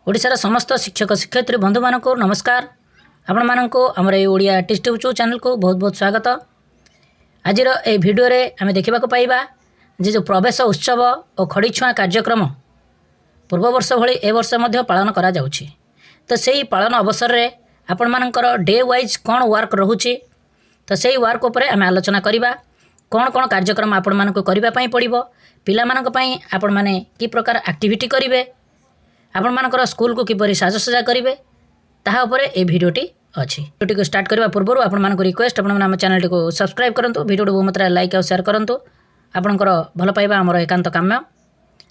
ओडिशार समस्त शिक्षक शिक्षयित्री बंधु मान नमस्कार। आपण मानक आमर ये ओडिया टेस्ट यूट्यूब चैनल को बहुत बहुत स्वागत। आज ये भिडियो रे आमे देखा पाइबा जे जो प्रवेश उत्सव और खड़ी छुआ कार्यक्रम पूर्व वर्ष भली ए वर्ष मध्य पालन करा जाउछि। तो सही पालन अवसर रे आपण मानकर डे वाइज कौन वर्क रोचे तो सही वर्क उपर आम आलोचना करवा कौन कौन कार्यक्रम आपण मानक करबा पई पड़िबो पिला मानक पई आपण माने की प्रकार एक्टिविटी करिवे आपण मानकर स्कूल को किपरि साजसजा करेंगे ताहा उपरे ए भिडियोटी अच्छी। भिडियो को स्टार्ट करने पूर्व आपण मानक रिक्वेस्ट आपण आम चैनल को सब्सक्राइब करूँ भिडियो बहुत मात्रा लाइक और शेयर करूँ आपणकर भल पाइबा आमर एकांत काम्य।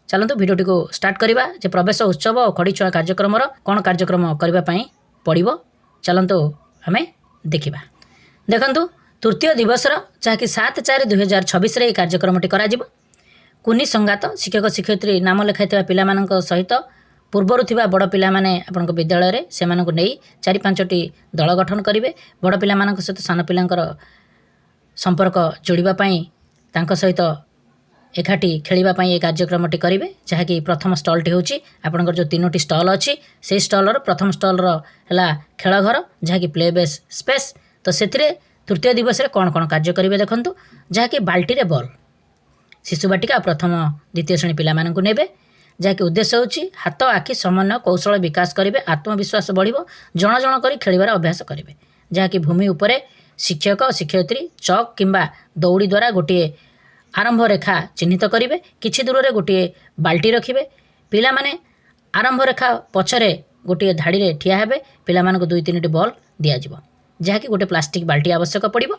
चलतु भिडियोटी को स्टार्ट करवा जे प्रवेश उत्सव और खड़ी छुआ कार्यक्रम कौन कार्यक्रम करने पड़ो चलतु आम देखा। देखु तृतीय दिवस जहाँकि 7/4/2026 ये कार्यक्रमटी करा कुनी संगात शिक्षक शिक्षयित्री नाम लिखाई पिला सहित पूर्वर थिबा बड़ पिला माने आपनक विद्यालय रे से मानको नै 4-5टी दल गठन करिवे। बड़ पिला मानक सहित सान पिलांकर संपर्क जोड़िबा पई तांक सहित एकाठी खेलिबा पई ए कार्यक्रमटी करिवे। जहाँकि प्रथम स्टॉलटी होची आपनकर जो 3टी स्टॉल अछि से स्टॉलर प्रथम स्टॉलर हला खेल घर जहाँकि प्ले बेस स्पेस। तो सेथिरे तृतीय दिवस रे कोन कोन कार्य करिवे देखंतु। जहाँकि बाल्टी रे बॉल शिशु बाटिका प्रथम द्वितीय श्रेणी पिला मानकु नेबे जहाँकि उद्देश्य होची हाथ आखि समन्वय कौशल विकास करेंगे आत्मविश्वास बढ़िबो जण जण करी खेलिबार अभ्यास करेंगे। जहाँकि भूमि उपरे शिक्षक शिक्षयित्री चक किंबा दौड़ी द्वारा गोटे आरंभ रेखा चिन्हित करेंगे। किछि दूर रे गोटे बाल्टी रखिबे पिला माने आरंभ रेखा पछरे गोटे धाड़ी रे ठिया हेबे पिला मानक 2-3टी बॉल दिया जिवो जहाँकि गोटे प्लास्टिक बाल्टी आवश्यक पड़िबो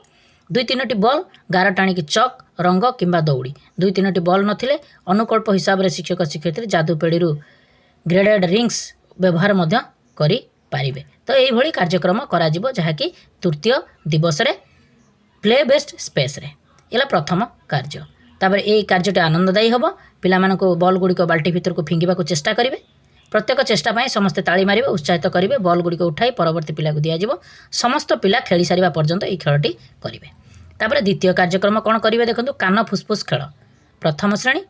2-3टी बॉल गार टाणिकी चक रंग किंबा दौड़ी 2-3टी बॉल नथिले अनुकल्प हिसाब रे शिक्षक शिक्षयित्री जादू पेड़ी ग्रेडेड रिंग्स व्यवहार मध्य करि पारिबे। तो यही भली कार्यक्रम करा जिवो जहाँकि तृतीय दिवस रे प्ले बेस्ड स्पेस रे एला प्रथम कार्य। तापर ए कार्यटी आनंददायी हबो पिला मानको बॉल गुडी को बाल्टी भीतर को फिंगिबा को चेष्टा करिवे। प्रत्येक चेष्टा पाई समस्त ताली मारिबे उत्साहित करिवे बॉल गुडी को उठाई परवर्ती पिला को दिया जिवो समस्त पिला खेली सारिबा पर्यंत ए खेलटी करिवे। तापर द्वितीय कार्यक्रम कौन करेंगे देखो कान फुसफुस खेल प्रथम श्रेणी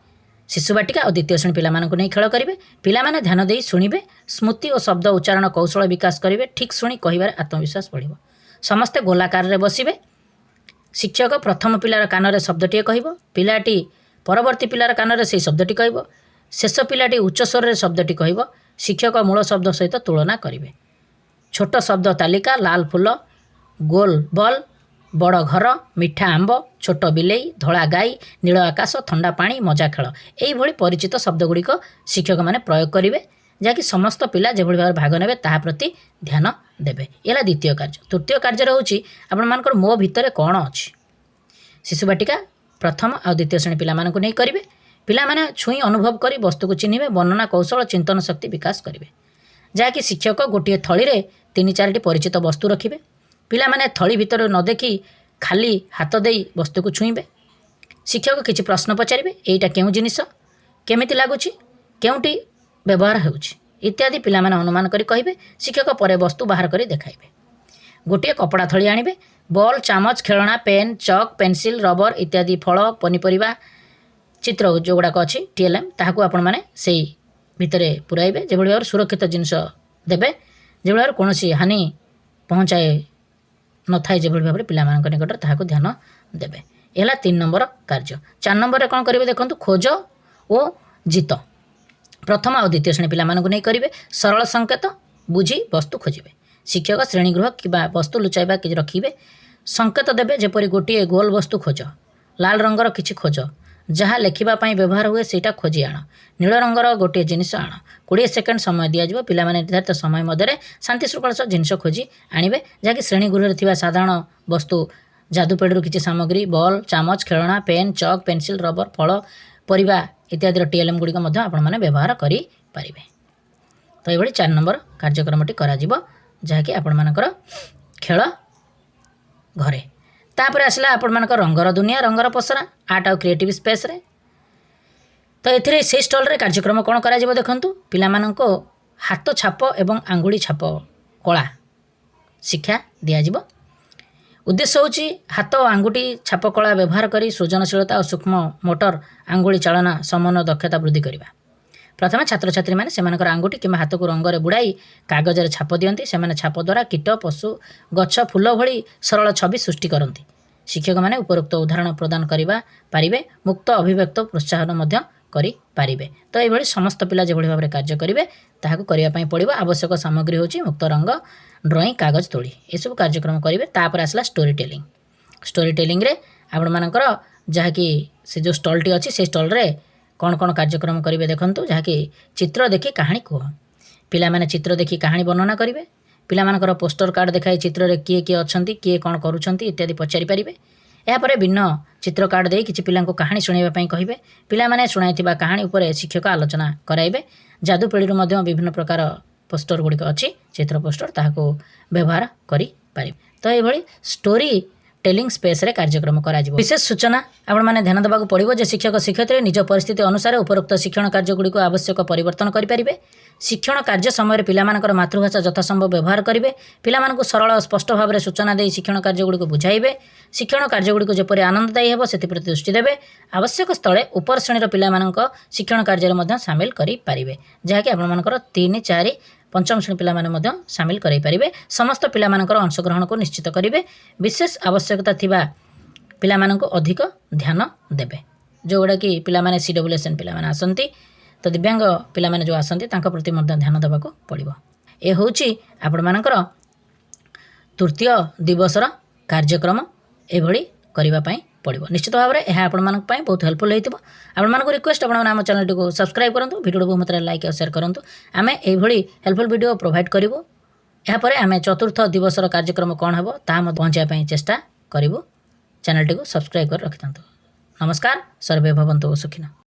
शिशु बाटिका और द्वितीय श्रेणी पिला मानक नहीं खेल करेंगे। पिला माने ध्यान दे शुणिबे स्मृति और शब्द उच्चारण कौशल विकास करेंगे ठीक शुणी कहबार आत्मविश्वास बढ़िबो। समस्ते गोलाकार रे बसिबे शिक्षक प्रथम पिलार कान रे शब्दटी कहब पिलाटी परवर्ती पिलार कान रे से शब्दटी कहब शेष पिलाटी उच्च स्वर रे शब्दटी कहब शिक्षक मूल शब्द सहित तुलना करेंगे। छोट शब्द तालिका लाल फूल गोल बॉल बड़ घर मिठा आंब छोट बिलेई धला गाई नील आकाश ठंडा पानी मजा खेल यही परिचित शब्दगुड़िक शिक्षक माने प्रयोग करेंगे जहाँकि समस्त पिला जो भाव भाग ने प्रति ध्यान देवे। यह द्वितीय कार्य। तृतीय कार्य होची आपण मानकर मो भितर कौन अच्छी शिशु बाटिका प्रथम आ द्वितीय श्रेणी पिला मानकु नहीं करेंगे। पिला माने छुई अनुभव करी वस्तु को चिन्हिबे वर्णना कौशल चिंतन शक्ति विकास करेंगे। जहाँकि शिक्षक गोटे थली रे 3-4टी परिचित वस्तु रखिबे पिला माने थली भितर न देखी खाली हाथ देई वस्तु को छुईबे। शिक्षक किछि प्रश्न पचारिबे एटा केउ जिनिस केमिति लागुछि केउटी व्यवहार हेउछि इत्यादि पिला माने अनुमान करी कहिबे। शिक्षक परे वस्तु बाहर करी देखाइबे। गोटे कपड़ा थली आनिबे बॉल चामच खेलना पेन चक पेंसिल रबर इत्यादि फल पनीपरिबा चित्र जो गुड़ाक अच्छी टीएलएम ताहाकू आपण माने सेई भितरे पुराइबे जे भली सुरक्षित जिनिस देबे जे भली कोनोसी हानि पहुँचाए न थाए जो भाव पिला निकट ताहाकू ध्यान देवे। यह 3 नंबर कार्य। 4 नंबर रे कौन करेंगे देखो खोज और जीत प्रथम और द्वितीय श्रेणी पिला नहीं करेंगे। सरल संकेत बुझी वस्तु खोजे शिक्षक श्रेणीगृह कि वस्तु लुचाइबा कि रखिए संकेत देवे जेपरी गोटे गोल वस्तु खोज लाल रंगर किछि खोज जहाँ लेखापी व्यवहार हुए सेटा खोजी आण नील रंगर गोटे जिनिस आण 20 सेकेंड समय दिज्व पिला निर्धारित समय मध्य शांति श्रृंखला सह जिनिस खोजी आणवे जहाँकि श्रेणीगृह थिबा साधारण वस्तु जादूपेड़ी किसी सामग्री बॉल चामच खेलना पेन चक पेंसिल रबर फल परिबा इत्यादि टीएलएम गुड़िक व्यवहार करें। तो ये 4 नंबर कार्यक्रमटी करा जहाँकि आपण मानकर खेल घरे। तापर आसला आपण मानक रंगर दुनिया रंगर पसरा आर्ट और क्रिएटिव स्पेस रे। तो एथिरे से स्टॉल रे कार्यक्रम कौन करा जिवो देखंतु पिला माननको हाथ छाप एवं आंगुली छाप कला शिक्षा दिया जिवो। उद्देश्य होची हाथ और आंगुठी छाप कला व्यवहार करी सृजनशीलता और सूक्ष्म मोटर आंगुली चालना समन्वय दक्षता वृद्धि करवा। प्रथम छात्र छात्री मैंने सेमानकर आंगुठी किंवा हाथ को रंगरे बुड़ाई कागज रे छाप दियंती सेमाने छाप द्वारा कीट पशु गछ फूल भली सरल छवि सृष्टि करती। शिक्षक मैंने उपरोक्त उदाहरण प्रदान करवा पारिबे मुक्त अभिव्यक्त प्रोत्साहन मध्य करि पारिबे। तो ये समस्त पिला जो भाव में कार्य करेंगे ताकू करने पड़ो। आवश्यक सामग्री होची मुक्त रंग ड्रॉइंग कागज तोड़ी ये सब कार्यक्रम करेंगे। तापर आसला स्टोरी टेलिंग। स्टोरी टेलिंग रे आपण मानकर जहाँकि से जो स्टॉलटी अच्छी से स्टॉल रे कौन कौन कार्यक्रम करेंगे देखंतु। जहाँकि चित्र देखी कहानी कह पिला माने चित्र देखी कहानी वर्णना करेंगे। पिला मानकर पोस्टर कार्ड देखाई चित्र रे किए किए अच्छंती किए कौन करूछंती इत्यादि पचारि पारिबे। यापर भिन्न चित्र कार्ड दे किछि पिलांको कहानी शुणाइबा कहिबे। पिला माने शुणाइथिबा कहानी उपरे शिक्षक आलोचना कराइबे। जादू पेढ़ी मध्य विभिन्न प्रकार पोस्टर गुड़िक अच्छी चित्र पोस्टर ताहाको व्यवहार करि पारिबे। तो ये स्टोरी टेलिंग स्पेस रे कार्यक्रम करा जिवो। विशेष सूचना आपण माने ध्यान देबाक पड़िबो जे शिक्षक शिक्षयित्री निज परिस्थिति अनुसार उपरोक्त शिक्षण कार्य गुड़िक आवश्यक परिवर्तन करि पारिबे। शिक्षण कार्य समय पिला मानकर मातृभाषा यथासंभव व्यवहार करेंगे। पिला मानकु सरल स्पष्ट भाव में सूचना दे शिक्षण कार्य गुड़िक बुझाइबे। शिक्षण कार्य गुड़िक जेपरि आनंददायी हेबो सेति प्रति दृष्टि देबे। आवश्यक स्थले उपर श्रेणीर पिला मानक शिक्षण कार्य मध्य सामिल करि पारिबे। जहाँकि आपण मानकर 3, 4, 5म श्रेणी पिला माने मध्य सामिल करि पारिबे। समस्त पिला मानकर अंशग्रहण को निश्चित करिवे। विशेष आवश्यकता थिबा पिला मानक अधिक ध्यान देबे। जोगुड़ा कि पिला माने CWSN पिला माने आसंती तो दिव्यांग पिला माने जो आसंती तांका प्रति मध्य ध्यान देबाको पड़िबो। ए होउची आपण मानकर तृतीय दिवसर कार्यक्रम एभली करबा पई पड़िबो। निश्चित भाव में यह आपण मानक पई बहुत हेल्पफुल हेतिबो। आपण मानक रिक्वेस्ट आपण आम चैनल को सब्सक्राइब करंतु। वीडियो को मत लाइक और शेयर करंतु। आमे एभली हेल्पफुल वीडियो प्रोवाइड करिवो। या परे आमे चतुर्थ दिवसर कार्यक्रम कोन हेबो ता मत पहुंचाय पई चेष्टा करिवो। चैनल को सब्सक्राइब कर रखिथांतु। नमस्कार। सर्वे भवन्तु सुखिनः।